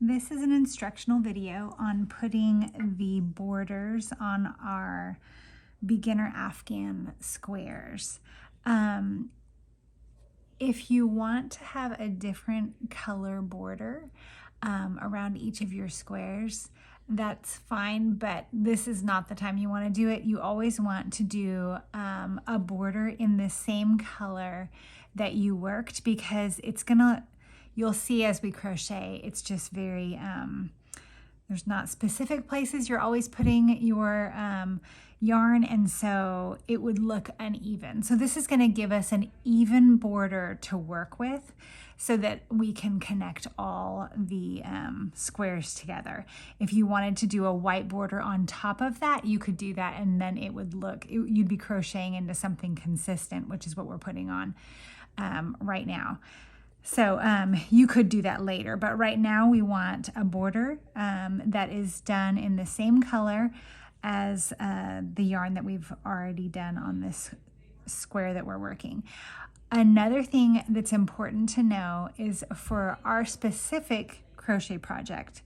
This is an instructional video on putting the borders on our beginner Afghan squares. If you want to have a different color border around each of your squares, that's fine, but this is not the time you want to do it. You always want to do a border in the same color that you worked, because it's gonna, you'll see as we crochet, it's just very, there's not specific places you're always putting your yarn, and so it would look uneven. So this is gonna give us an even border to work with so that we can connect all the squares together. If you wanted to do a white border on top of that, you could do that, and then it would look, you'd be crocheting into something consistent, which is what we're putting on right now. So you could do that later, but right now we want a border that is done in the same color as the yarn that we've already done on this square that we're working. Another thing that's important to know is for our specific crochet project,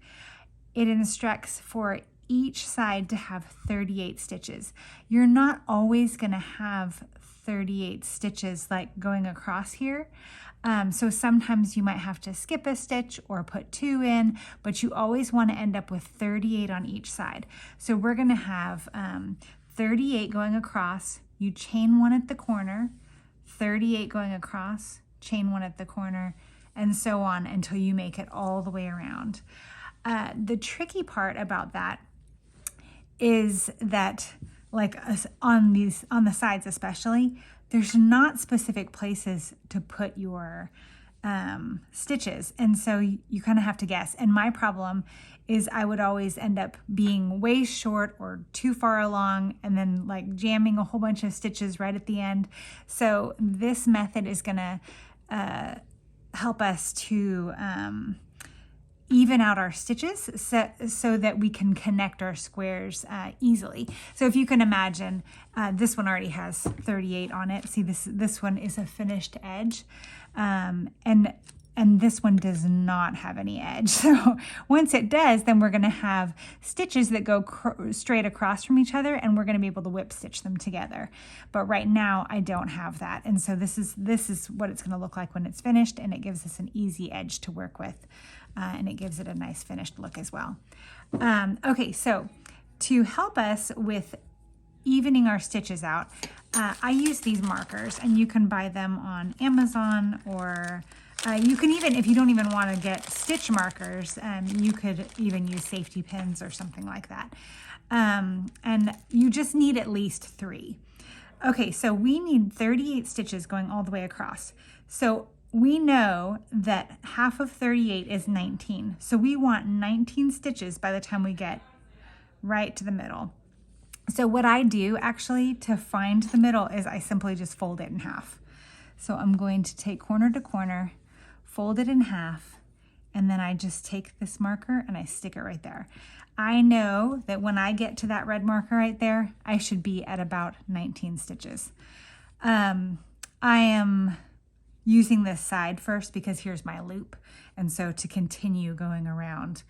it instructs for each side to have 38 stitches. You're not always going to have 38 stitches like going across here. So sometimes you might have to skip a stitch or put 2 in, but you always want to end up with 38 on each side. So we're going to have 38 going across, you chain 1 at the corner, 38 going across, chain 1 at the corner, and so on until you make it all the way around. The tricky part about that is that, like on the sides especially, there's not specific places to put your stitches, and so you kind of have to guess. And my problem is I would always end up being way short or too far along, and then like jamming a whole bunch of stitches right at the end. So this method is gonna help us to even out our stitches so that we can connect our squares easily. So if you can imagine, this one already has 38 on it. See, this one is a finished edge, and this one does not have any edge. So once it does, then we're gonna have stitches that go straight across from each other, and we're gonna be able to whip stitch them together. But right now I don't have that. And so this is what it's gonna look like when it's finished, and it gives us an easy edge to work with. And it gives it a nice finished look as well. Okay, so to help us with evening our stitches out, I use these markers, and you can buy them on Amazon, or you can even, if you don't even want to get stitch markers, you could even use safety pins or something like that. And you just need at least 3. Okay, so we need 38 stitches going all the way across. So we know that half of 38 is 19. So we want 19 stitches by the time we get right to the middle. So what I do actually to find the middle is I simply just fold it in half. So I'm going to take corner to corner, fold it in half, and then I just take this marker and I stick it right there. I know that when I get to that red marker right there, I should be at about 19 stitches. I am using this side first because here's my loop, and so to continue going around,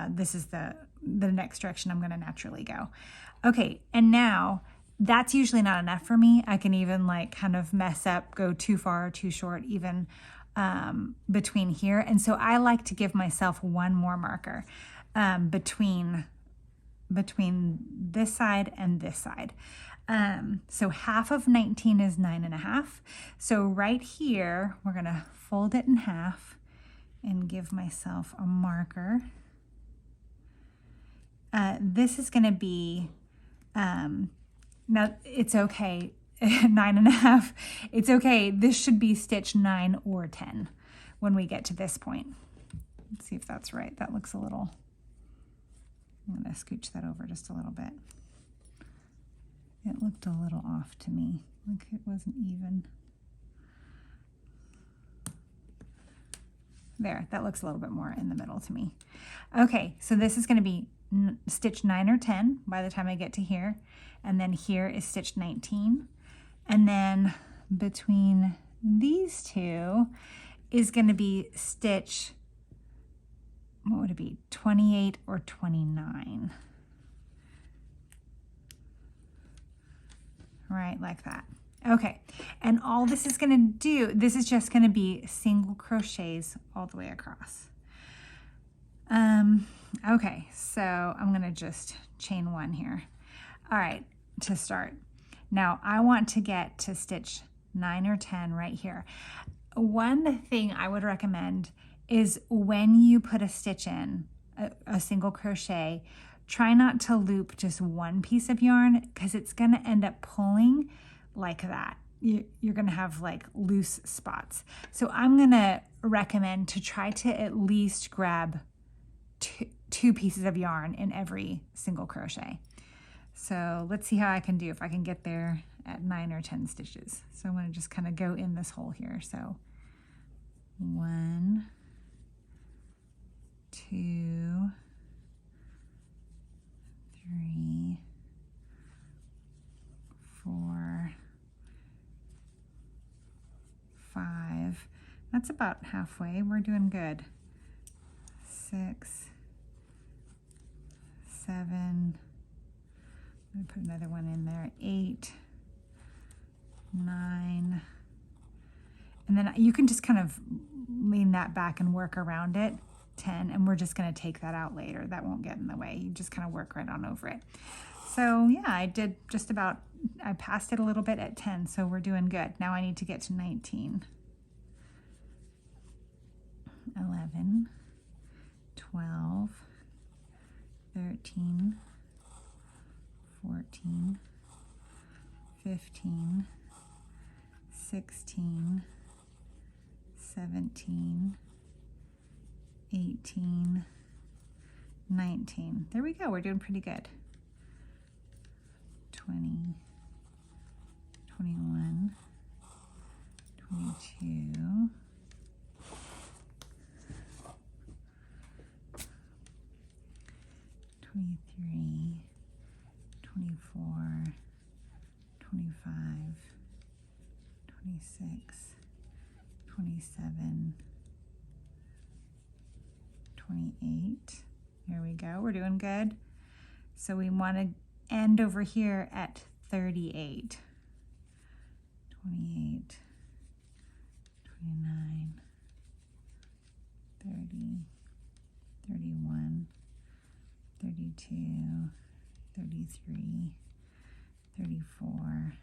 this is the next direction I'm going to naturally go. Okay, and now that's usually not enough for me. I can even like kind of mess up, go too far or too short even between here, and so I like to give myself one more marker between this side and this side. So half of 19 is 9.5. So right here, we're gonna fold it in half and give myself a marker. This is gonna be, now it's okay, 9.5, it's okay. This should be stitch 9 or 10 when we get to this point. Let's see if that's right. That looks a little, I'm gonna scooch that over just a little bit. It looked a little off to me, like it wasn't even. There, that looks a little bit more in the middle to me. Okay, so this is gonna be stitch 9 or 10 by the time I get to here. And then here is stitch 19. And then between these two is gonna be stitch what would it be, 28 or 29. Right, like that. Okay, and all this is going to do, this is just going to be single crochets all the way across. Okay, so I'm going to just chain one here. All right, to start. Now I want to get to stitch 9 or 10 right here. One thing I would recommend is when you put a stitch in, a single crochet, try not to loop just one piece of yarn because it's going to end up pulling like that. You're going to have like loose spots. So I'm going to recommend to try to at least grab two pieces of yarn in every single crochet. So let's see how I can do, if I can get there at 9 or 10 stitches. So I'm going to just kind of go in this hole here. So 1, 2, 3, 4, 5. That's about halfway. We're doing good. 6, 7. I'm going to put another one in there. 8, 9. And then you can just kind of lean that back and work around it. 10, and we're just going to take that out later. That won't get in the way. You just kind of work right on over it. So yeah, I did just about, I passed it a little bit at 10, so we're doing good. Now I need to get to 19. 11, 12, 13, 14, 15, 16, 17, 18, 19. There we go. We're doing pretty good. 20, 21, 22, 23, 24, 25, 26, 27, 28. There we go. We're doing good. So we want to end over here at 38. 28, 29, 30, 31, 32, 33, 34,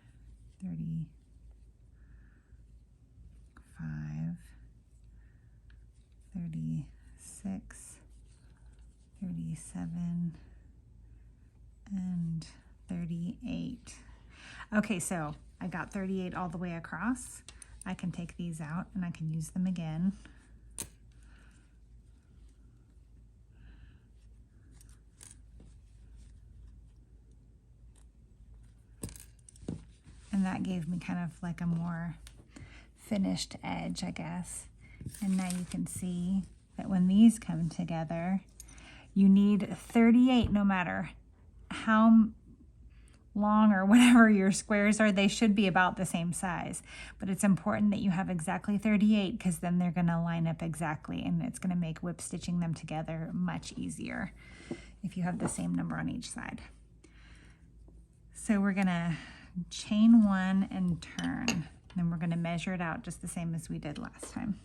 35, 36, 37, and 38. Okay, so I got 38 all the way across. I can take these out and I can use them again. And that gave me kind of like a more finished edge, I guess. And now you can see that when these come together, you need 38 no matter how long or whatever your squares are. They should be about the same size, but it's important that you have exactly 38 because then they're going to line up exactly, and it's going to make whip stitching them together much easier if you have the same number on each side. So we're going to chain one and turn. Then we're going to measure it out just the same as we did last time.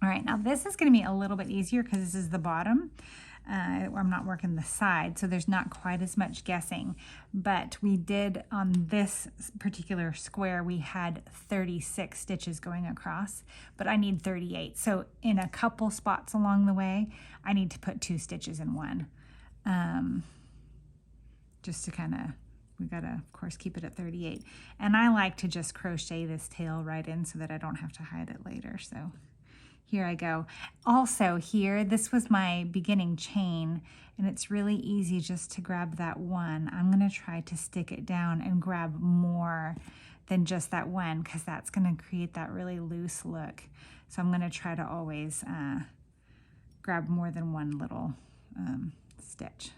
All right, now this is going to be a little bit easier because this is the bottom. I'm not working the side, so there's not quite as much guessing. But we did, on this particular square, we had 36 stitches going across, but I need 38. So in a couple spots along the way, I need to put 2 stitches in one. Just to kind of, we got to, of course, keep it at 38. And I like to just crochet this tail right in so that I don't have to hide it later. So here I go. Also here, this was my beginning chain, and it's really easy just to grab that one. I'm gonna try to stick it down and grab more than just that one, because that's gonna create that really loose look. So I'm gonna try to always grab more than one little stitch.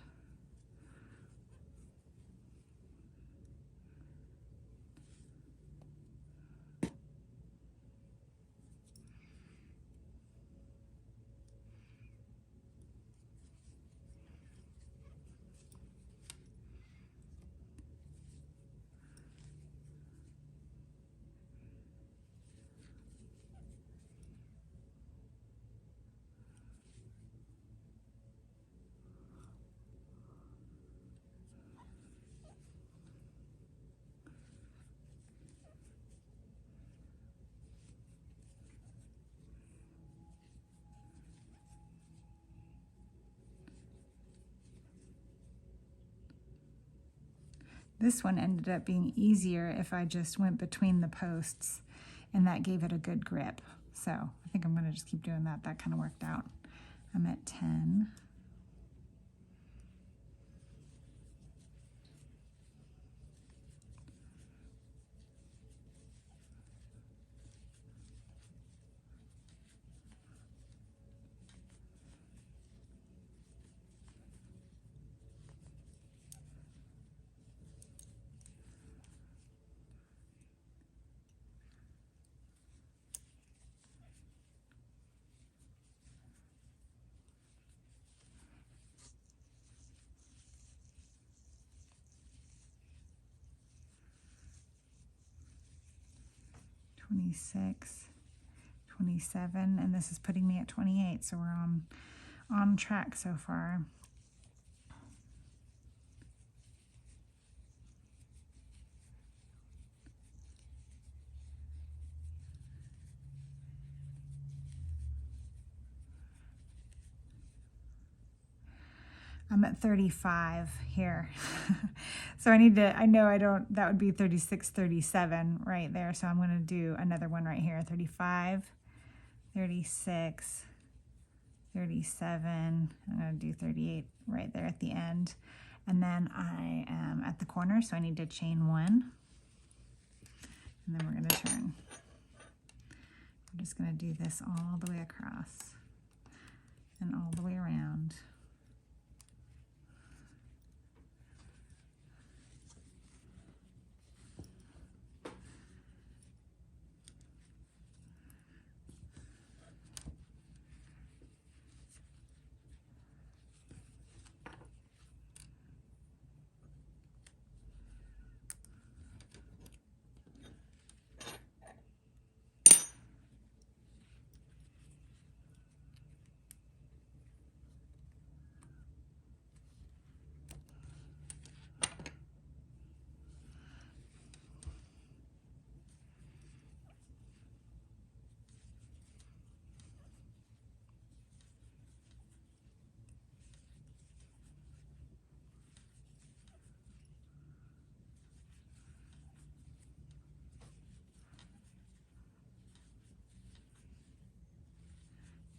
This one ended up being easier if I just went between the posts, and that gave it a good grip. So I think I'm gonna just keep doing that. That kind of worked out. I'm at 10. (26), 27, and this is putting me at 28, so we're on track so far. I'm at 35 here. So I know I don't, that would be 36, 37 right there. So I'm gonna do another one right here, 35, 36, 37. I'm gonna do 38 right there at the end. And then I am at the corner, so I need to chain one. And then we're gonna turn. I'm just gonna do this all the way across and all the way around.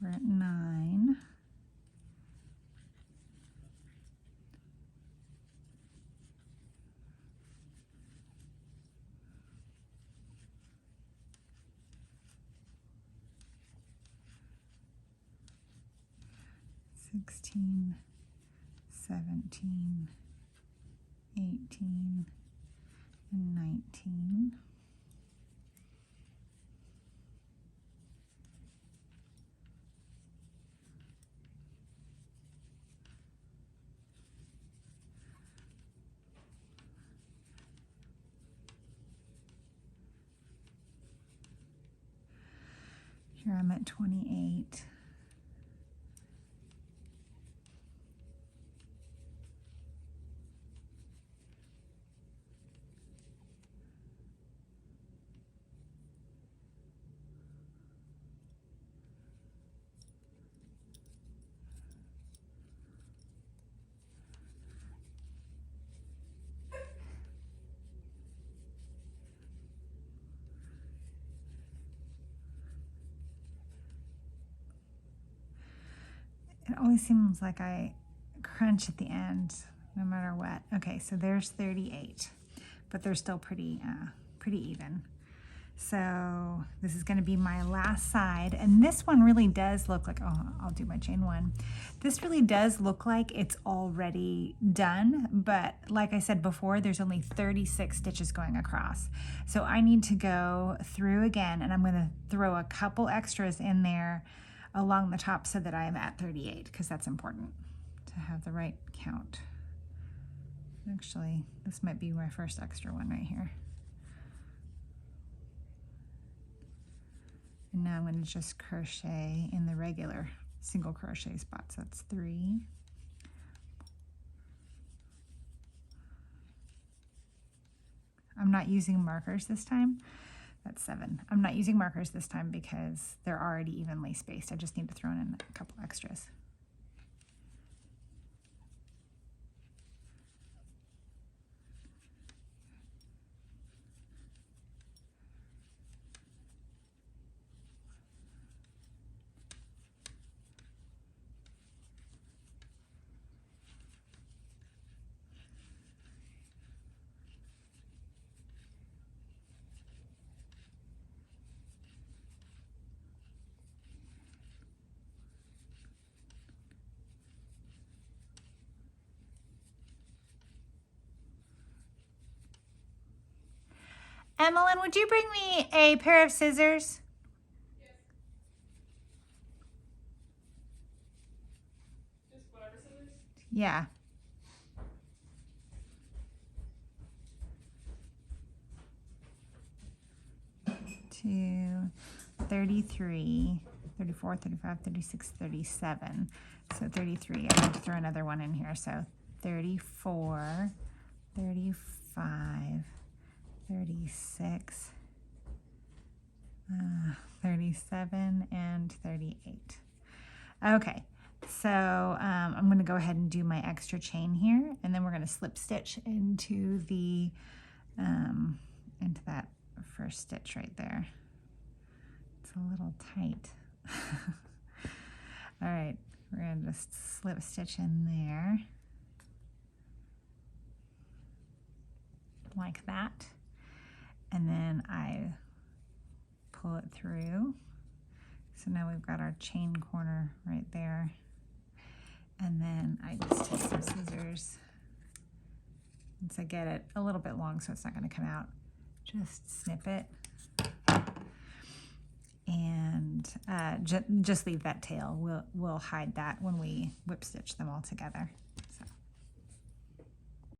We're at 9. (16), 17, 18, and 19. Here I'm at 28. It always seems like I crunch at the end, no matter what. Okay, so there's 38, but they're still pretty even. So this is going to be my last side, and this one really does look like, oh, I'll do my chain one. This really does look like it's already done, but like I said before, there's only 36 stitches going across. So I need to go through again, and I'm going to throw a couple extras in there along the top so that I am at 38, because that's important to have the right count. Actually, this might be my first extra one right here. And now I'm going to just crochet in the regular single crochet spots. That's 3. I'm not using markers this time. That's 7. I'm not using markers this time because they're already evenly spaced. I just need to throw in a couple extras. Emmeline, would you bring me a pair of scissors? Yes. Just whatever scissors? Yeah. To 33, 34, 35, 36, 37. So 33, I have to throw another one in here. So 34, 35, 36, 37, and 38. Okay, so I'm going to go ahead and do my extra chain here, and then we're going to slip stitch into the into that first stitch right there. It's a little tight. All right, we're going to just slip stitch in there like that, and then I pull it through. So now we've got our chain corner right there, and then I just take some scissors once I get it a little bit long so it's not going to come out. Just snip it and just leave that tail. We'll hide that when we whip stitch them all together.